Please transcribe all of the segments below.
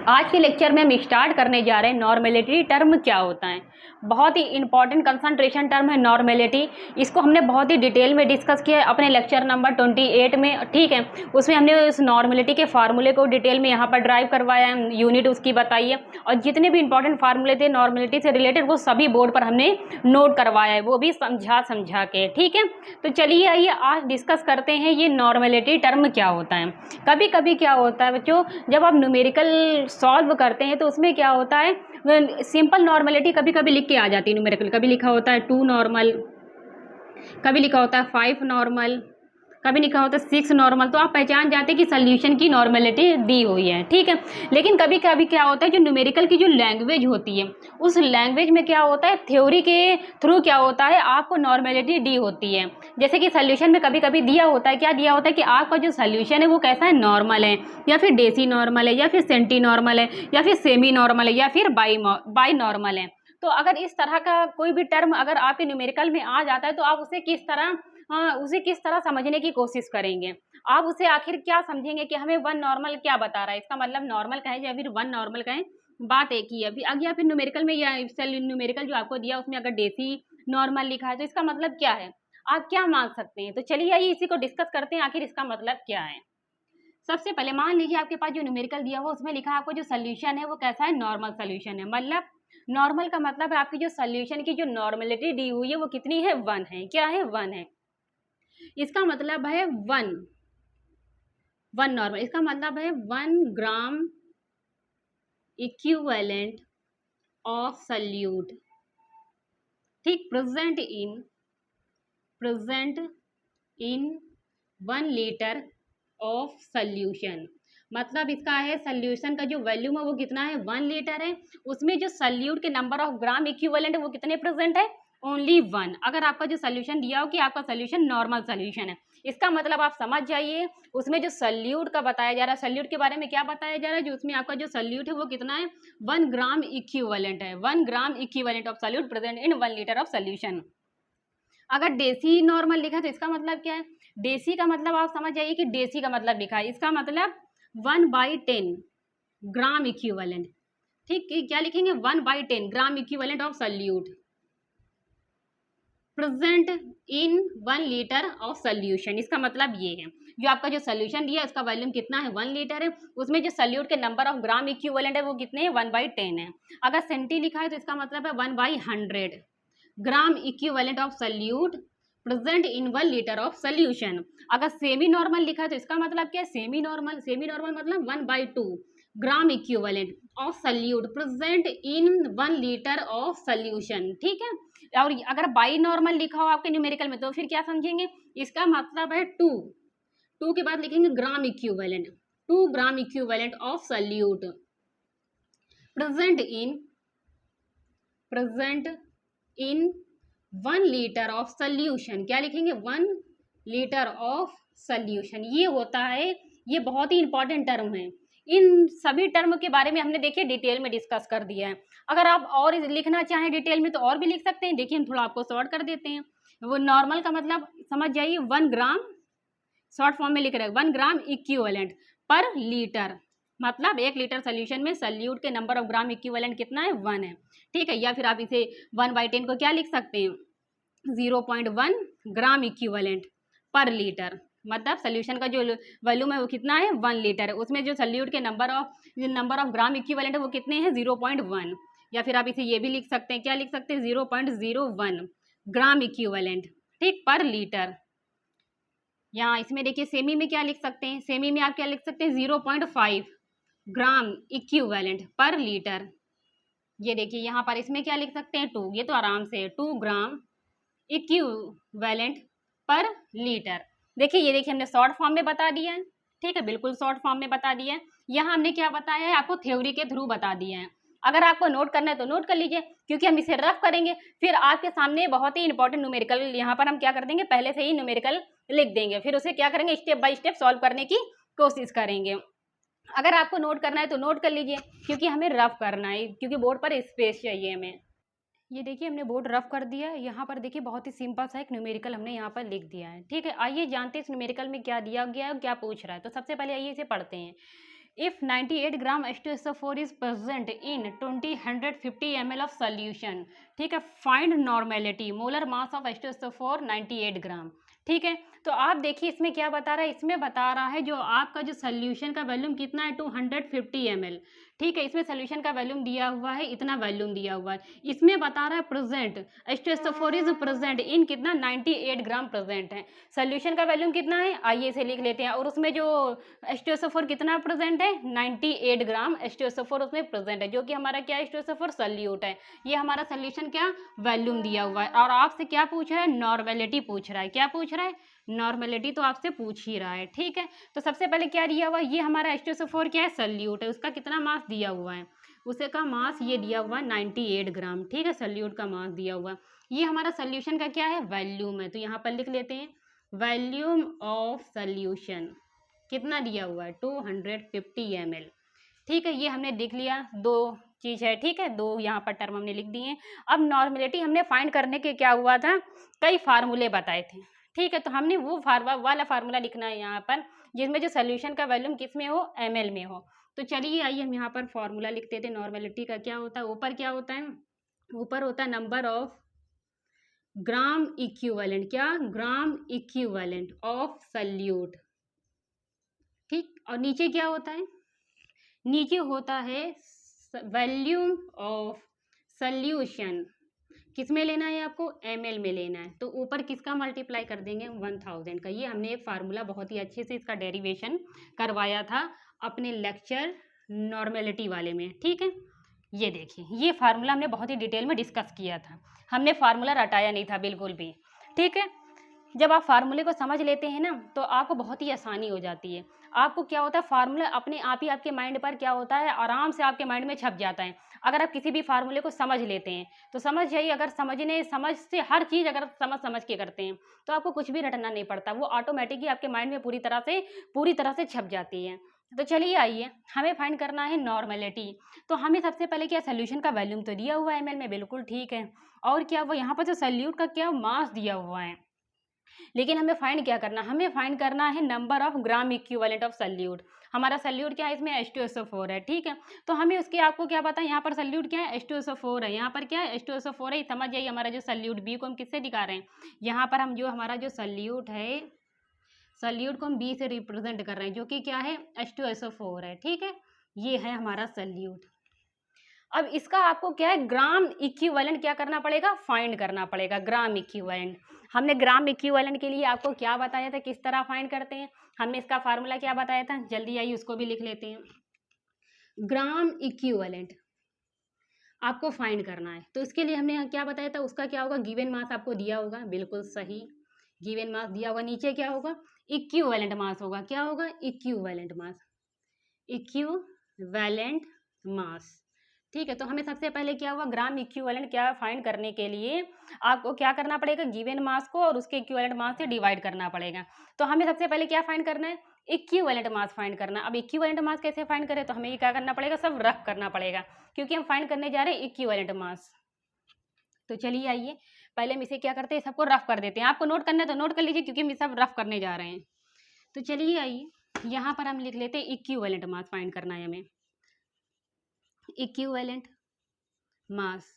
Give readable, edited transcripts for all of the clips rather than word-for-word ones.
आज के लेक्चर में हम स्टार्ट करने जा रहे हैं नॉर्मेलिटी टर्म क्या होता है। बहुत ही इंपॉर्टेंट कंसंट्रेशन टर्म है नॉर्मेलिटी। इसको हमने बहुत ही डिटेल में डिस्कस किया है अपने लेक्चर नंबर 28 में, ठीक है। उसमें हमने उस नॉर्मेलिटी के फार्मूले को डिटेल में यहाँ पर ड्राइव करवाया है, यूनिट उसकी बताई है, और जितने भी इंपॉर्टेंट फार्मूले थे नॉर्मेलिटी से रिलेटेड वो सभी बोर्ड पर हमने नोट करवाया है, वो भी समझा के, ठीक है। तो चलिए आइए आज डिस्कस करते हैं ये नॉर्मेलिटी टर्म क्या होता है। कभी कभी क्या होता है बच्चों, जब आप न्यूमेरिकल सॉल्व करते हैं तो उसमें क्या होता है, सिंपल नॉर्मलिटी कभी कभी लिख के आ जाती है न्यूमेरिकल। कभी लिखा होता है 2 नॉर्मल, कभी लिखा होता है 5 नॉर्मल, कभी लिखा होता है 6 नॉर्मल। तो आप पहचान जाते हैं कि सोल्यूशन की नॉर्मेलिटी दी हुई है, ठीक है। लेकिन कभी कभी क्या होता है, जो न्यूमेरिकल की जो लैंग्वेज होती है उस लैंग्वेज में क्या होता है, थ्योरी के थ्रू क्या होता है, आपको नॉर्मेलिटी दी होती है। जैसे कि सोल्यूशन में कभी कभी दिया होता है, क्या दिया होता है कि आपका जो सोल्यूशन है वो कैसा है, नॉर्मल है, या फिर डेसी नॉर्मल है, या फिर सेंटी नॉर्मल है, या फिर सेमी नॉर्मल है, या फिर बाई नॉर्मल है। तो अगर इस तरह का कोई भी टर्म अगर आपके न्यूमेरिकल में आ जाता है तो आप उसे किस तरह, हाँ, उसे किस तरह समझने की कोशिश करेंगे। आप उसे आखिर क्या समझेंगे कि हमें वन नॉर्मल क्या बता रहा है, इसका मतलब नॉर्मल कहें या फिर वन नॉर्मल कहें, बात एक ही है। अभी अगर फिर न्यूमेरिकल में या न्यूमेरिकल जो आपको दिया उसमें अगर डेसी नॉर्मल लिखा है तो इसका मतलब क्या है, आप क्या मान सकते हैं। तो चलिए आइए इसी को डिस्कस करते हैं, आखिर इसका मतलब क्या है। सबसे पहले मान लीजिए आपके पास जो न्यूमेरिकल दिया हुआ उसमें लिखा है आपको जो सोल्यूशन है वो कैसा है, नॉर्मल सोल्यूशन है। मतलब नॉर्मल का मतलब है आपकी जो सोल्यूशन की जो नॉर्मेलिटी दी हुई है वो कितनी है, 1 है। क्या है, 1 है। इसका मतलब है वन नॉर्मल, इसका मतलब है 1 ग्राम इक्विवेलेंट ऑफ सल्यूट, ठीक, present in 1 litre of solution. मतलब इसका है सल्यूशन का जो वॉल्यूम है वो कितना है, 1 लीटर है। उसमें जो सल्यूट के नंबर ऑफ ग्राम इक्विवेलेंट है वो कितने प्रेजेंट है, ओनली 1। अगर आपका जो सोल्यूशन दिया हो कि आपका सोल्यूशन नॉर्मल सोल्यूशन है, इसका मतलब आप समझ जाइए उसमें जो सल्यूट का बताया जा रहा है, सल्यूट के बारे में क्या बताया जा रहा है, जो उसमें आपका जो सल्यूट है वो कितना है, 1 ग्राम इक्विवेलेंट है। 1 gram equivalent of solute present in 1 litre of solution. अगर डेसी नॉर्मल लिखा है तो इसका मतलब क्या है, डेसी का मतलब आप समझ जाइए कि डेसी का मतलब लिखा है, इसका मतलब 1/10 ग्राम इक्विवेलेंट, ठीक। क्या लिखेंगे, 1/10 gram equivalent of solute present in 1 litre of solution. इसका मतलब ये है जो आपका जो सोल्यूशन दिया है उसका वॉल्यूम कितना है, 1 लीटर है। उसमें जो सोल्यूट के नंबर ऑफ ग्राम इक्विवेलेंट है वो कितने हैं, 1/10 है। अगर सेंटी लिखा है तो इसका मतलब है 1/100 gram equivalent of solute present in 1 litre of solution. अगर सेमी नॉर्मल लिखा है तो इसका मतलब क्या है, सेमी नॉर्मल मतलब 1/2 gram equivalent of solute present in 1 litre of solution, ठीक है। और अगर बाई नॉर्मल लिखा हो आपके न्यूमेरिकल में तो फिर क्या समझेंगे, इसका मतलब है 2 के बाद लिखेंगे gram equivalent, 2 gram equivalent of solute present in 1 litre of solution. क्या लिखेंगे, 1 लीटर ऑफ सोल्यूशन। ये होता है, ये बहुत ही इंपॉर्टेंट टर्म है। इन सभी टर्म के बारे में हमने देखिए डिटेल में डिस्कस कर दिया है। अगर आप और लिखना चाहें डिटेल में तो और भी लिख सकते हैं। देखिए हम थोड़ा आपको शॉर्ट कर देते हैं। वो नॉर्मल का मतलब समझ जाइए, 1 ग्राम, शॉर्ट फॉर्म में लिख रहे हैं 1 ग्राम इक्विवेलेंट पर लीटर, मतलब 1 लीटर सोल्यूशन में सल्यूट के नंबर ऑफ ग्राम इक्विवेलेंट कितना है, 1 है, ठीक है। या फिर आप इसे 1/10 को क्या लिख सकते हैं, 0.1 ग्राम इक्विवेलेंट पर लीटर। मतलब सोल्यूशन का जो वॉल्यूम है वो कितना है, 1 लीटर है। उसमें जो सल्यूट के नंबर ऑफ ग्राम इक्विवेलेंट है वो कितने हैं, 0.1। या फिर आप इसे ये भी लिख सकते हैं, क्या लिख सकते हैं, 0.01 ग्राम इक्विवेलेंट, ठीक, पर लीटर। यहाँ इसमें देखिए सेमी में क्या लिख सकते हैं, सेमी में आप क्या लिख सकते हैं, 0.5 ग्राम इक्विवेलेंट पर लीटर। ये देखिए यहाँ पर इसमें क्या लिख सकते हैं, 2, ये तो आराम से 2 ग्राम इक्विवेलेंट पर लीटर। देखिए ये देखिए हमने शॉर्ट फॉर्म में बता दिया है, ठीक है, बिल्कुल शॉर्ट फॉर्म में बता दिया है। यहाँ हमने क्या बताया है, आपको थ्योरी के थ्रू बता दिया है। अगर आपको नोट करना है तो नोट कर लीजिए, क्योंकि हम इसे रफ करेंगे। फिर आपके सामने बहुत ही इंपॉर्टेंट न्यूमेरिकल यहाँ पर हम क्या कर देंगे, पहले से ही न्यूमेरिकल लिख देंगे, फिर उसे क्या करेंगे, स्टेप बाय स्टेप सॉल्व करने की कोशिश करेंगे। अगर आपको नोट करना है तो नोट कर लीजिए, क्योंकि हमें रफ करना है, क्योंकि बोर्ड पर स्पेस चाहिए हमें। ये देखिए हमने बोर्ड रफ कर दिया है। यहाँ पर देखिए बहुत ही सिंपल सा एक न्यूमेरिकल हमने यहाँ पर लिख दिया है, ठीक है। आइए जानते हैं इस न्यूमेरिकल में क्या दिया गया है और क्या पूछ रहा है। तो सबसे पहले आइए इसे पढ़ते हैं। If 98 gram H2SO4 is present in 150 ml of solution, ठीक है, find normality molar mass of H2SO4 98 ग्राम। ठीक है, तो आप देखिए इसमें क्या बता रहा है, इसमें बता रहा है जो आपका जो सोल्यूशन का वॉल्यूम कितना है 250 ml। ठीक है, इसमें सोल्यूशन का वॉल्यूम दिया हुआ है, इतना वॉल्यूम दिया हुआ है। इसमें बता रहा है present H2SO4 is present in कितना 98 ग्राम प्रेजेंट है। सोल्यूशन का वॉल्यूम कितना है, आइए इसे लिख लेते हैं। और उसमें जो H2SO4 कितना प्रेजेंट है, 98 ग्राम H2SO4 उसमें प्रेजेंट है, जो कि हमारा क्या H2SO4 सॉल्यूट है। ये हमारा सोल्यूशन क्या वॉल्यूम दिया हुआ है। और आपसे क्या पूछ रहा है, नॉर्मेलिटी पूछ रहा है। क्या पूछ रहा है, नॉर्मेलिटी तो आपसे पूछ ही रहा है। ठीक है, तो सबसे पहले क्या दिया हुआ है, ये हमारा H2SO4 क्या है, सॉल्यूट है, उसका कितना मास दिया हुआ है, उसका मास ये दिया हुआ है 98 ग्राम। ठीक है, सॉल्यूट का मास दिया हुआ। ये हमारा सोल्यूशन का क्या है, वॉल्यूम है, तो यहाँ पर लिख लेते हैं वॉल्यूम ऑफ सोल्यूशन कितना दिया हुआ है 250 ml। ठीक है, ये हमने देख लिया, दो चीज़ है। ठीक है, दो यहाँ पर टर्म हमने लिख दिए हैं। अब नॉर्मेलिटी हमने फाइंड करने के क्या हुआ था, कई फार्मूले बताए थे। ठीक है, तो हमने वो वाला फार्मूला लिखना है यहाँ पर, जिसमें जो सोल्यूशन का वॉल्यूम किस में हो, ml में हो। तो चलिए आइए हम यहाँ पर फार्मूला लिखते थे। नॉर्मेलिटी का क्या होता है, ऊपर क्या होता है, ऊपर होता है नंबर ऑफ ग्राम इक्विवेलेंट, क्या ग्राम इक्विवेलेंट ऑफ सल्यूट। ठीक, और नीचे क्या होता है, नीचे होता है वॉल्यूम ऑफ सॉल्यूशन। किस में लेना है आपको, ml में लेना है। तो ऊपर किसका मल्टीप्लाई कर देंगे 1000 का। ये हमने एक फार्मूला बहुत ही अच्छे से इसका डेरिवेशन करवाया था अपने लेक्चर नॉर्मेलिटी वाले में। ठीक है, ये देखिए ये फार्मूला हमने बहुत ही डिटेल में डिस्कस किया था, हमने फार्मूला रटाया नहीं था बिल्कुल भी। ठीक है, जब आप फार्मूले को समझ लेते हैं ना, तो आपको बहुत ही आसानी हो जाती है। आपको क्या होता है, फार्मूला अपने आप ही आपके माइंड पर क्या होता है, आराम से आपके माइंड में छप जाता है। अगर आप किसी भी फार्मूले को समझ लेते हैं तो समझ जाइए, अगर समझ से हर चीज़ अगर समझ के करते हैं तो आपको कुछ भी रटना नहीं पड़ता, वो ऑटोमेटिकली आपके माइंड में पूरी तरह से छप जाती है। तो चलिए आइए, हमें फाइंड करना है नॉर्मेलिटी। तो हमें सबसे पहले क्या, सोल्यूशन का वॉल्यूम तो दिया हुआ है ml में, बिल्कुल ठीक है। और क्या वो यहाँ पर जो सॉल्यूट का क्या मास दिया हुआ है, लेकिन हमें फाइंड क्या करना, हमें फाइंड करना है number of gram equivalent of solute. हमारा सॉल्यूट क्या है, इसमें H2SO4 है। ठीक है, तो हमें उसके आपको क्या पता है, यहाँ पर सॉल्यूट क्या है, H2SO4 है, यहाँ पर क्या है H2SO4 है। समझ जाइए हमारा जो सॉल्यूट बी को हम किससे दिखा रहे हैं, यहाँ पर हम जो हमारा जो सॉल्यूट है, सॉल्यूट को हम बी से रिप्रेजेंट कर रहे हैं, जो कि क्या है H2SO4 है। ठीक है, ये है हमारा सॉल्यूट। अब इसका आपको क्या है, ग्राम इक्विवेलेंट क्या करना पड़ेगा, फाइंड करना पड़ेगा, ग्राम इक्विवेलेंट। हमने ग्राम इक्विवेलेंट के लिए आपको क्या बताया था, किस तरह फाइंड करते हैं, हमने इसका फार्मूला क्या बताया था, जल्दी आइए उसको भी लिख लेते हैं। ग्राम इक्विवेलेंट आपको फाइंड करना है, तो इसके लिए हमने क्या बताया था, उसका क्या होगा, गिवन मास आपको दिया होगा, बिल्कुल सही, गिवन मास दिया होगा। नीचे क्या होगा, इक्विवेलेंट मास होगा, क्या होगा, इक्विवेलेंट मास, इक्विवेलेंट मास। ठीक है, तो हमें सबसे पहले क्या हुआ, ग्राम इक्विवेलेंट क्या फाइंड करने के लिए आपको क्या करना पड़ेगा, गिवन मास को और उसके इक्विवेलेंट मास से डिवाइड करना पड़ेगा। तो हमें सबसे पहले क्या फाइंड करना है, इक्विवेलेंट मास फाइंड करना। अब इक्विवेलेंट मास कैसे फाइंड करें, तो हमें ये क्या करना पड़ेगा, सब रफ करना पड़ेगा, क्योंकि हम फाइंड करने जा रहे हैं इक्विवेलेंट मास। तो चलिए आइए पहले हम इसे क्या करते हैं, सबको रफ कर देते हैं। आपको नोट करना है तो नोट कर लीजिए, क्योंकि हम सब रफ करने जा रहे हैं। तो चलिए आइए यहाँ पर हम लिख लेते हैं इक्विवेलेंट मास फाइंड करना है हमें, इक्विवेलेंट मास।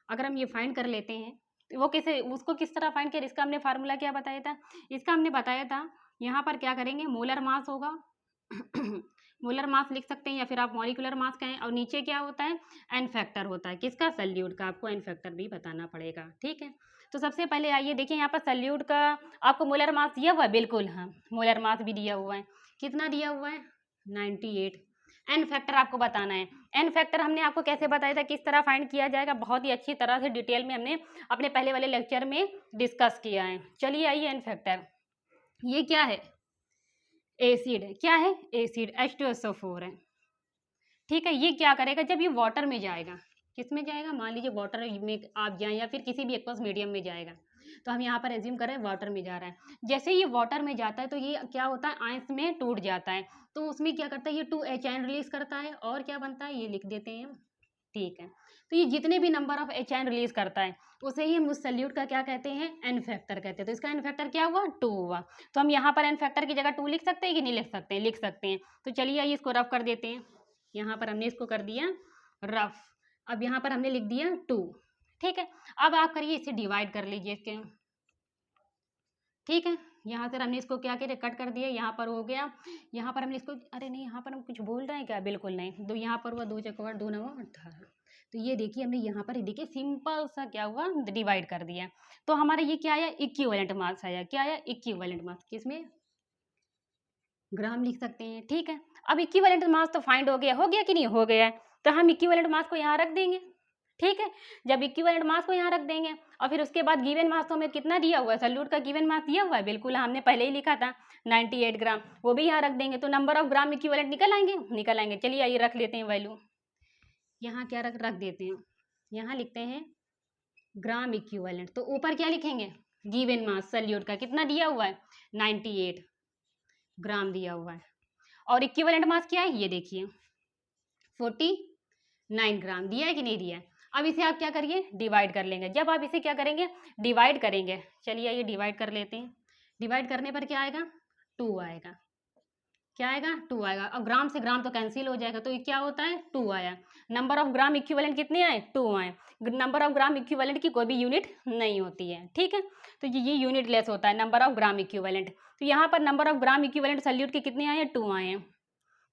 अगर हम ये फाइंड कर लेते हैं तो वो कैसे, उसको किस तरह फाइंड किया, इसका हमने फार्मूला क्या बताया था, इसका हमने बताया था यहाँ पर क्या करेंगे, मोलर मास होगा मोलर मास लिख सकते हैं, या फिर आप मॉलिक्यूलर मास कहें। और नीचे क्या होता है, एन फैक्टर होता है, किसका, सॉल्यूट का। आपको एन फैक्टर भी बताना पड़ेगा। ठीक है, तो सबसे पहले आइए देखिए, यहाँ पर सॉल्यूट का आपको मोलर मास दिया हुआ है, बिल्कुल हाँ, मोलर मास भी दिया हुआ है। कितना दिया हुआ है, 98। एन फैक्टर आपको बताना है। एन फैक्टर हमने आपको कैसे बताया था, किस तरह फाइंड किया जाएगा, बहुत ही अच्छी तरह से डिटेल में हमने अपने पहले वाले लेक्चर में डिस्कस किया है। चलिए आइए, एन फैक्टर ये क्या है, एसिड है, क्या है, एसिड H2SO4 है। ठीक है, ये क्या करेगा, जब ये वाटर में जाएगा, किस में जाएगा, मान लीजिए वाटर में आप जाएं या फिर किसी भी एक्वस मीडियम में जाएगा, तो हम यहाँ पर एज्यूम करें वाटर में जा रहा है। जैसे ये वाटर में जाता है तो ये क्या होता है, आयंस में टूट जाता है, तो उसमें क्या करता है, ये 2H आयन रिलीज करता है, और क्या बनता है, ये लिख देते हैं ठीक है, तो ये जितने भी number of H ion release करता है उसे ही हम उस सल्यूट का क्या कहते हैं, एन फैक्टर कहते हैं। तो इसका एन फैक्टर क्या हुआ, 2 हुआ। तो हम यहाँ पर एन फैक्टर की जगह 2 लिख सकते हैं कि नहीं लिख सकते हैं, लिख सकते हैं। तो चलिए आइए इसको रफ कर देते हैं। यहाँ पर हमने इसको कर दिया रफ। अब यहाँ पर हमने लिख दिया 2। ठीक है, अब आप करिए इसे डिवाइड कर लीजिए इसके। ठीक है, यहाँ से हमने इसको क्या किया, कट कर दिया, यहाँ पर हो गया। यहाँ पर हमने इसको, अरे नहीं यहाँ पर हम कुछ बोल रहे हैं क्या, बिल्कुल नहीं। तो यहाँ पर हुआ 2 चौका 2 9 18। तो ये देखिए हमने यहाँ पर देखिए सिंपल सा क्या हुआ, डिवाइड कर दिया। तो हमारा ये क्या आया, इक्विवेलेंट मास आया। क्या आया, इक्विवेलेंट मास, किसमें, ग्राम लिख सकते हैं। ठीक है, अब इक्विवेलेंट मास तो फाइंड हो गया कि नहीं, हो गया है। तो हम इक्विवेलेंट मास को यहाँ रख देंगे। ठीक है, जब इक्विवेलेंट मास को यहाँ रख देंगे और फिर उसके बाद गिवन मास तो हमें कितना दिया हुआ है, सल्यूट का गिवन मास दिया हुआ है, बिल्कुल हमने पहले ही लिखा था 98 ग्राम, वो भी यहाँ रख देंगे। तो नंबर ऑफ ग्राम इक्विवेलेंट निकल आएंगे। चलिए आइए रख लेते हैं वैल्यू। यहाँ क्या रख देते हैं, यहाँ लिखते हैं ग्राम इक्विवेलेंट। तो ऊपर क्या लिखेंगे, गिवन मास सल्यूट का कितना दिया हुआ है, 98 ग्राम दिया हुआ है। और इक्विवेलेंट मास क्या है, ये देखिए 49 ग्राम दिया है कि नहीं दिया है। अब इसे आप क्या करिए, डिवाइड कर लेंगे। जब आप इसे क्या करेंगे, डिवाइड करेंगे, चलिए आइए डिवाइड कर लेते हैं। डिवाइड करने पर क्या आएगा, 2 आएगा। क्या आएगा, 2 आएगा। अब ग्राम से ग्राम तो कैंसिल हो जाएगा, तो ये क्या होता है, 2 आया। नंबर ऑफ ग्राम इक्विवेलेंट कितने आए, 2 आए। नंबर ऑफ ग्राम इक्विवेलेंट की कोई भी यूनिट नहीं होती है। ठीक है, तो ये यूनिट लेस होता है, नंबर ऑफ ग्राम इक्विवेलेंट। तो यहाँ पर number of gram equivalent solute के कितने आए हैं, 2 आए हैं।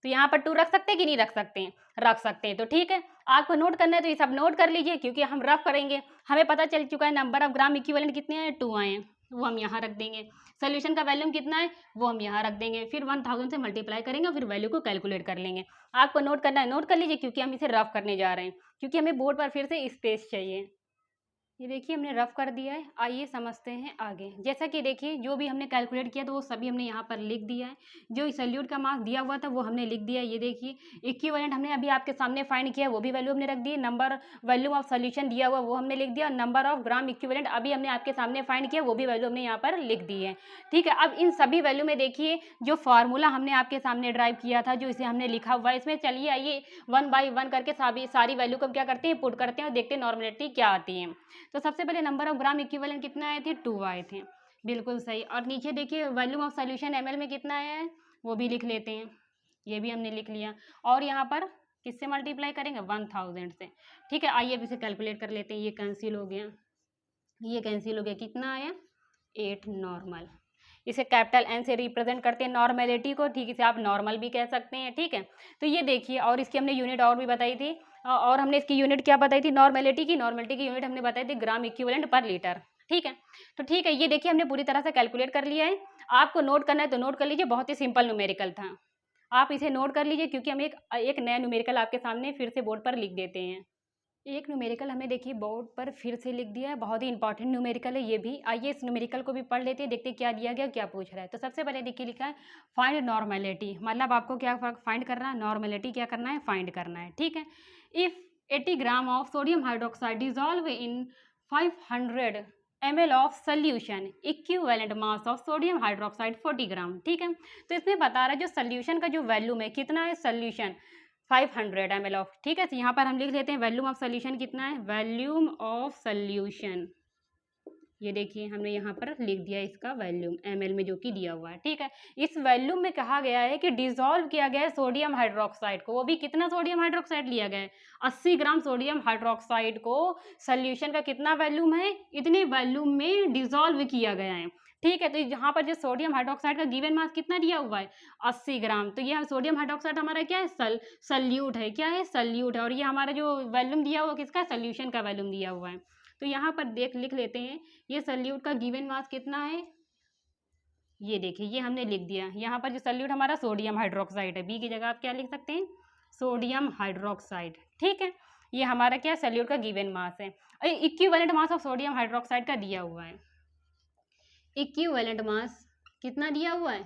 तो यहाँ पर 2 रख सकते हैं कि नहीं रख सकते हैं, रख सकते हैं। तो ठीक है, आपको नोट करना है तो ये सब नोट कर लीजिए, क्योंकि हम रफ करेंगे। हमें पता चल चुका है नंबर ऑफ ग्राम इक्विवेलेंट कितने आए, 2 आए हैं, वो हम यहाँ रख देंगे। सोल्यूशन का वैल्यूम कितना है वो हम यहाँ रख देंगे। फिर 1000 से मल्टीप्लाई करेंगे, फिर वैल्यू को कैलकुलेट कर लेंगे। आपको नोट करना है, नोट कर लीजिए, क्योंकि हम इसे रफ करने जा रहे हैं, क्योंकि हमें बोर्ड पर फिर से स्पेस चाहिए। ये देखिए हमने रफ कर दिया है। आइए समझते हैं आगे। जैसा कि देखिए जो भी हमने कैलकुलेट किया तो वो सभी हमने यहाँ पर लिख दिया है। जो सल्यूट का मास दिया हुआ था वो हमने लिख दिया है। ये देखिए इक्विवेलेंट हमने अभी आपके सामने फाइंड किया, वो भी वैल्यू हमने रख दी। नंबर वैल्यूम ऑफ सोल्यूशन दिया हुआ वो हमने लिख दिया। नंबर ऑफ ग्राम इक्विवेलेंट अभी हमने आपके सामने फाइंड किया, वो भी वैल्यू हमने यहाँ पर लिख दी है। ठीक है, अब इन सभी वैल्यू में देखिए जो फार्मूला हमने आपके सामने ड्राइव किया था, जो इसे हमने लिखा हुआ है, इसमें चलिए आइए 1 बाई 1 करके सारी वैल्यू को क्या करते हैं, पुट करते हैं और देखते हैं नॉर्मलिटी क्या आती है। तो सबसे पहले नंबर ऑफ ग्राम इक्विवेलेंट कितना आए थे, 2 आए थे, बिल्कुल सही। और नीचे देखिए वॉल्यूम ऑफ सॉल्यूशन एमएल में कितना आया है, वो भी लिख लेते हैं, ये भी हमने लिख लिया। और यहाँ पर किससे मल्टीप्लाई करेंगे, 1000 से। ठीक है, आइए अब इसे कैलकुलेट कर लेते हैं। ये कैंसिल हो गया, ये कैंसिल हो गया, कितना आया, 8 नॉर्मल। इसे कैपिटल एन से रिप्रेजेंट करते हैं नॉर्मेलिटी को। ठीक है, इसे आप नॉर्मल भी कह सकते हैं। ठीक है, तो ये देखिए, और इसकी हमने यूनिट और भी बताई थी, और हमने इसकी यूनिट क्या बताई थी, नॉर्मेलिटी की यूनिट हमने बताई थी ग्राम इक्विवेलेंट पर लीटर। ठीक है, तो ठीक है, ये देखिए हमने पूरी तरह से कैलकुलेट कर लिया है। आपको नोट करना है तो नोट कर लीजिए, बहुत ही सिंपल न्यूमेरिकल था, आप इसे नोट कर लीजिए, क्योंकि हम एक नया न्यूमेरिकल आपके सामने फिर से बोर्ड पर लिख देते हैं। एक न्यूमेरिकल हमें देखिए बोर्ड पर फिर से लिख दिया है, बहुत ही इंपॉर्टेंट न्यूमेरिकल है ये भी। आइए इस न्यूमेरिकल को भी पढ़ लेते हैं, देखते हैं क्या दिया गया, क्या पूछ रहा है। तो सबसे पहले देखिए लिखा है फाइंड नॉर्मेलिटी, मतलब आपको क्या फाइंड करना है, नॉर्मेलिटी क्या करना है, फाइंड करना है। ठीक है, if 80 gram of sodium hydroxide dissolve in 500 ml of solution, equivalent mass of sodium hydroxide 40 ग्राम। ठीक है, तो इसमें बता रहा है जो सोल्यूशन का जो वैल्यूम है कितना है, सोल्यूशन 500 ml ऑफ। ठीक है, तो यहाँ पर हम लिख लेते हैं वैल्यूम ऑफ सोल्यूशन कितना है, वैल्यूम ऑफ सोल्यूशन, ये देखिए हमने यहाँ पर लिख दिया इसका वैल्यूम ml में जो कि दिया हुआ है। ठीक है, इस वैल्यूम में कहा गया है कि डिसॉल्व किया गया है सोडियम हाइड्रोक्साइड को, वो भी कितना सोडियम हाइड्रोक्साइड लिया गया है, 80 ग्राम सोडियम हाइड्रोक्साइड को सोल्यूशन का कितना वैल्यूम है, इतने वैल्यूम में डिसॉल्व किया गया है। ठीक है, तो यहाँ पर जो सोडियम हाइड्रोक्साइड का गिवन मास कितना दिया हुआ है, 80 ग्राम। तो ये सोडियम हाइड्रोक्साइड हमारा क्या है, सल्यूट है, क्या है, सल्यूट है। और ये हमारा जो वैल्यूम दिया हुआ किसका, सोल्यूशन का वैल्यूम दिया हुआ है। तो यहाँ पर लिख लेते हैं ये सल्यूट का गिवन मास कितना है, ये देखिए ये हमने लिख दिया। यहाँ पर जो सल्यूट हमारा सोडियम हाइड्रोक्साइड है, बी की जगह आप क्या लिख सकते हैं, सोडियम हाइड्रोक्साइड। ठीक है, ये हमारा क्या है, सल्यूट का गिवन मास है। और equivalent mass of sodium hydroxide का दिया हुआ है, इक्विवेलेंट मास कितना दिया हुआ है,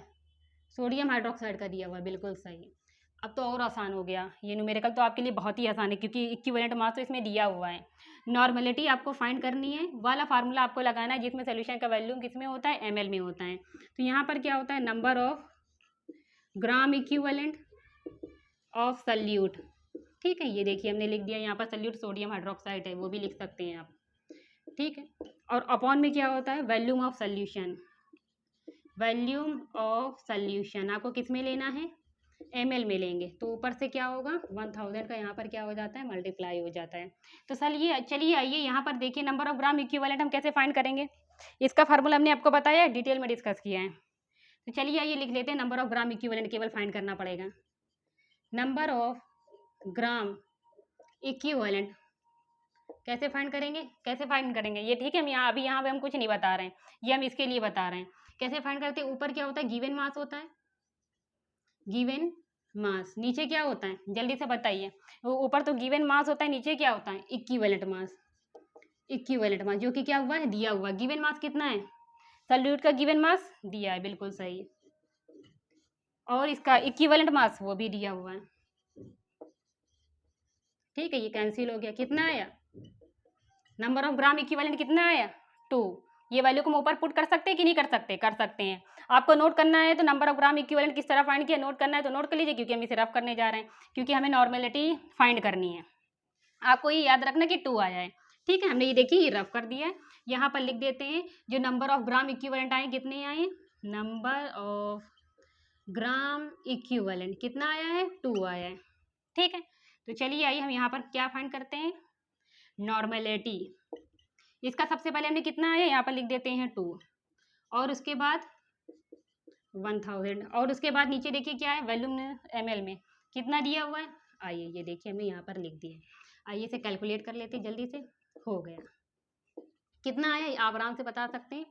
सोडियम हाइड्रोक्साइड का दिया हुआ है, बिल्कुल सही। अब तो और आसान हो गया, ये न्यूमेरिकल तो आपके लिए बहुत ही आसान है, क्योंकि इक्विवेलेंट मास तो इसमें दिया हुआ है। नॉर्मलिटी आपको फाइंड करनी है, वाला फार्मूला आपको लगाना है जिसमें सोल्यूशन का वैल्यूम किस में होता है, ml में होता है। तो यहाँ पर क्या होता है, number of gram equivalent of solute ठीक है, ये देखिए हमने लिख दिया यहाँ पर सल्यूट सोडियम हाइड्रोक्साइड है, वो भी लिख सकते हैं आप। ठीक है, और अपॉन में क्या होता है, volume of solution. Volume of solution आपको किस में लेना है, ml में लेंगे, तो ऊपर से क्या होगा 1000 का यहाँ पर क्या हो जाता है, मल्टीप्लाई हो जाता है। तो चलिए आइए यहाँ पर देखिए नंबर ऑफ ग्राम इक्विवेलेंट हम कैसे फाइंड करेंगे, इसका फार्मूला हमने आपको बताया, डिटेल में डिस्कस किया है। तो चलिए आइए लिख लेते हैं, नंबर ऑफ ग्राम इक्विवेलेंट केवल फाइंड करना पड़ेगा। नंबर ऑफ ग्राम इक्विवेलेंट कैसे फाइंड करेंगे, ये ठीक है, हम यहाँ पे हम कुछ नहीं बता रहे हैं, ये हम इसके लिए बता रहे हैं। कैसे फाइंड करते हैं, ऊपर क्या होता है, गिवन मास होता है, गिवन मास। नीचे क्या होता है, जल्दी से बताइए, ऊपर तो गिवन मास होता है, नीचे क्या होता है, इक्विवेलेंट मास। इक्विवेलेंट मास जो कि क्या हुआ है, दिया हुआ। गिवन मास कितना है, सॉल्यूट का गिवन मास दिया है, बिल्कुल सही, और इसका इक्विवेलेंट मास वो भी दिया हुआ है। ठीक है, ये कैंसिल हो गया, कितना आया, नंबर ऑफ ग्राम इक्विवेलेंट कितना आया, 2। ये वैल्यू को हम ऊपर पुट कर सकते हैं कि नहीं कर सकते, कर सकते हैं। आपको नोट करना है तो नंबर ऑफ ग्राम इक्विवेलेंट किस तरह फाइंड किया, नोट करना है तो नोट कर लीजिए, क्योंकि हम इसे रफ करने जा रहे हैं, क्योंकि हमें नॉर्मेलिटी फाइंड करनी है। आपको ये याद रखना कि 2 आया है। ठीक है, हमने ये देखिए ये रफ कर दिया है, यहाँ पर लिख देते हैं जो नंबर ऑफ ग्राम इक्विवेलेंट आए, कितने आए, नंबर ऑफ ग्राम इक्विवेलेंट कितना आया है, 2 आया है। ठीक है, तो चलिए आइए हम यहाँ पर क्या फाइंड करते हैं, नॉर्मेलिटी। इसका सबसे पहले हमने कितना आया, यहाँ पर लिख देते हैं 2, और उसके बाद 1000, और उसके बाद नीचे देखिए क्या है, वॉल्यूम ml में कितना दिया हुआ है, आइए ये देखिए हमने यहाँ पर लिख दिया है। आइए इसे कैलकुलेट कर लेते हैं जल्दी से, हो गया, कितना आया आप आराम से बता सकते हैं,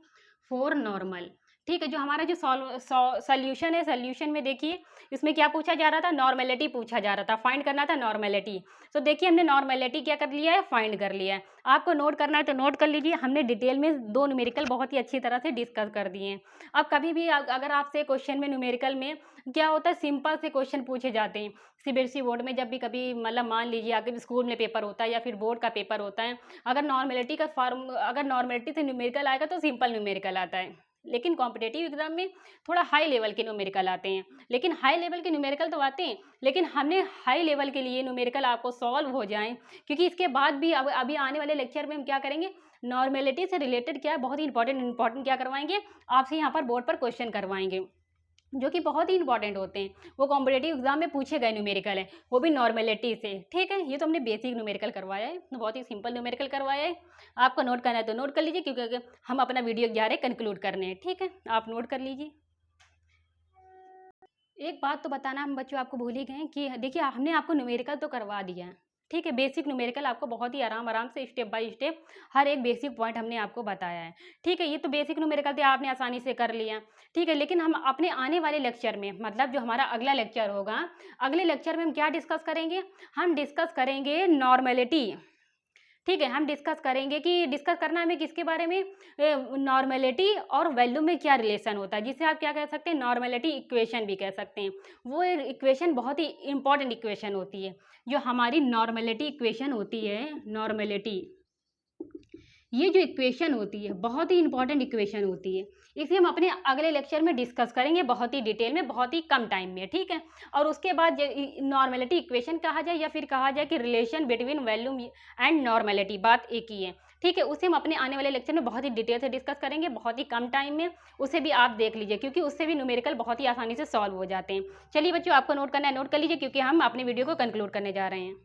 4 नॉर्मल। ठीक है, जो हमारा जो सॉल्यूशन है, सॉल्यूशन में देखिए इसमें क्या पूछा जा रहा था, नॉर्मेलिटी पूछा जा रहा था, फाइंड करना था नॉर्मेलिटी। तो देखिए हमने नॉर्मेलिटी क्या कर लिया है, फाइंड कर लिया है। आपको नोट करना है तो नोट कर लीजिए, हमने डिटेल में 2 न्यूमेरिकल बहुत ही अच्छी तरह से डिस्कस कर दिए हैं। अब कभी भी अगर आपसे क्वेश्चन में न्यूमेरिकल में क्या होता है, सिंपल से क्वेश्चन पूछे जाते हैं सीबीएसई बोर्ड में, जब भी कभी मतलब मान लीजिए आपके स्कूल में पेपर होता है या फिर बोर्ड का पेपर होता है, अगर नॉर्मेलिटी से न्यूमेरिकल आएगा तो सिंपल न्यूमेरिकल आता है, लेकिन कॉम्पिटेटिव एग्जाम में थोड़ा हाई लेवल के न्यूमेरिकल आते हैं। लेकिन हाई लेवल के न्यूमेरिकल तो आते हैं, लेकिन हमने हाई लेवल के लिए न्यूमेरिकल आपको सॉल्व हो जाएं, क्योंकि इसके बाद भी अभी आने वाले लेक्चर में हम क्या करेंगे, नॉर्मेलिटी से रिलेटेड क्या है, बहुत ही इंपॉर्टेंट क्या करवाएंगे आपसे, यहाँ पर बोर्ड पर क्वेश्चन करवाएंगे जो कि बहुत ही इंपॉर्टेंट होते हैं, वो कॉम्पिटेटिव एग्जाम में पूछे गए न्यूमेरिकल है, वो भी नॉर्मेलिटी से। ठीक है, ये तो हमने बेसिक न्यूमेरिकल करवाया है, बहुत ही सिंपल न्यूमेरिकल करवाया है। आपको नोट करना है तो नोट कर लीजिए, क्योंकि हम अपना वीडियो जा रहे कंक्लूड करने हैं। ठीक है, आप नोट कर लीजिए। एक बात तो बताना हम बच्चों आपको भूल ही गए कि देखिए हमने आपको न्यूमेरिकल तो करवा दिया है, ठीक है, बेसिक न्यूमेरिकल आपको बहुत ही आराम से स्टेप बाय स्टेप हर एक बेसिक पॉइंट हमने आपको बताया है। ठीक है, ये तो बेसिक न्यूमेरिकल थे, आपने आसानी से कर लिया। ठीक है, लेकिन हम अपने आने वाले लेक्चर में, मतलब जो हमारा अगला लेक्चर होगा, अगले लेक्चर में हम क्या डिस्कस करेंगे, हम डिस्कस करेंगे नॉर्मेलिटी। ठीक है, हम डिस्कस करेंगे कि डिस्कस करना हमें किसके बारे में, नॉर्मेलिटी और वैल्यू में क्या रिलेशन होता है, जिसे आप क्या कह सकते हैं, नॉर्मेलिटी इक्वेशन भी कह सकते हैं। वो इक्वेशन बहुत ही इंपॉर्टेंट इक्वेशन होती है, जो हमारी नॉर्मेलिटी इक्वेशन होती है। नॉर्मेलिटी ये जो इक्वेशन होती है बहुत ही इंपॉर्टेंट इक्वेशन होती है, इसे हम अपने अगले लेक्चर में डिस्कस करेंगे बहुत ही डिटेल में, बहुत ही कम टाइम में। ठीक है, और उसके बाद नॉर्मेलिटी इक्वेशन कहा जाए या फिर कहा जाए कि relation between volume and normality, बात एक ही है। ठीक है, उसे हम अपने आने वाले लेक्चर में बहुत ही डिटेल से डिस्कस करेंगे, बहुत ही कम टाइम में। उसे भी आप देख लीजिए, क्योंकि उससे भी न्यूमेरिकल बहुत ही आसानी से सॉल्व हो जाते हैं। चलिए बच्चों, आपको नोट करना है नोट कर लीजिए, क्योंकि हम अपने वीडियो को कंक्लूड करने जा रहे हैं।